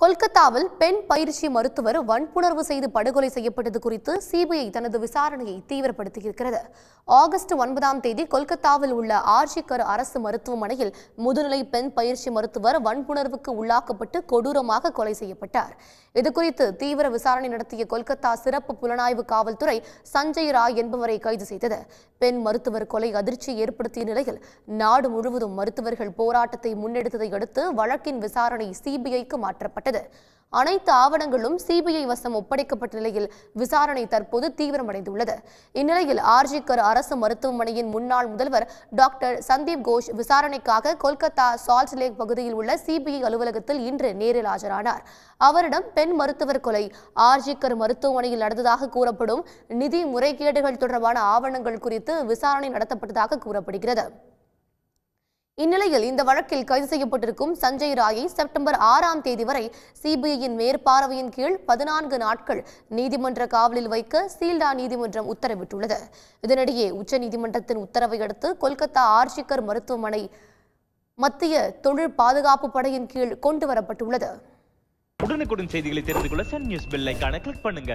கொல்கத்தாவில் பெண் பயிற்சி மருத்துவர் வன்புணர்வு செய்து படுகொலை செய்யப்பட்டது குறித்து சிபிஐ தனது விசாரணையை தீவிரப்படுத்தியிருக்கிறது. ஆகஸ்ட் 9ஆம் தேதி கொல்கத்தாவில் உள்ள ஆர்ஜிகர் அரசு மருத்துவமனையில் முதுநிலை பெண் பயிற்சி மருத்துவர் வன்புணர்வுக்கு உள்ளாக்கப்பட்டு கொடூரமாக கொலை செய்யப்பட்டார். இதுகுறித்து தீவிர விசாரணை நடத்திய கொல்கத்தா சிறப்பு புலனாய்வு காவல்துறை சஞ்சய் ராய் என்பவரை கைது செய்தது. பெண் மருத்துவர் கொலை அதிர்ச்சி ஏற்படுத்திய நிலையில் நாடு முழுவதும் மருத்துவர்கள் போராட்டத்தை முன்னெடுத்ததை அடுத்து வழக்கின் விசாரணை சிபிஐக்கு மாற்றப்பட்டது. அனைத்து ஆவணங்களும் சிபிஐ வசம் ஒப்படைக்கப்பட்ட நிலையில் விசாரணை தற்போது தீவிரமடைந்துள்ளது. இந்நிலையில் ஆர்ஜிகர் அரசு மருத்துவமனையின் முன்னாள் முதல்வர் டாக்டர் சந்தீப் கோஷ் விசாரணைக்காக கொல்கத்தா சால்ட் லேக் பகுதியில் உள்ள சிபிஐ அலுவலகத்தில் இன்று நேரில் ஆஜரானார். அவரிடம் பெண் மருத்துவர் கொலை ஆர்ஜிகர் மருத்துவமனையில் நடந்ததாக கூறப்படும் நிதி முறைகேடுகள் தொடர்பான ஆவணங்கள் குறித்து விசாரணை நடத்தப்பட்டதாக கூறப்படுகிறது. இந்நிலையில் இந்த வழக்கில் கைது செய்யப்பட்டிருக்கும் சஞ்சய் ராயை செப்டம்பர் 6ஆம் தேதி வரை சிபிஐயின் மேற்பார்வையின் கீழ் 14 நாட்கள் நீதிமன்ற காவலில் வைக்க சீல்டா நீதிமன்றம் உத்தரவிட்டுள்ளது. இதனிடையே உச்சநீதிமன்றத்தின் உத்தரவை அடுத்து கொல்கத்தா ஆர்ஜிகர் மருத்துவமனை மத்திய தொழில் பாதுகாப்பு படையின் கீழ் கொண்டு வரப்பட்டுள்ளது. உடனுக்குடன் செய்திகளை தெரிந்து கொள்ள சன் நியூஸ் பெல் ஐகானை கிளிக் பண்ணுங்க.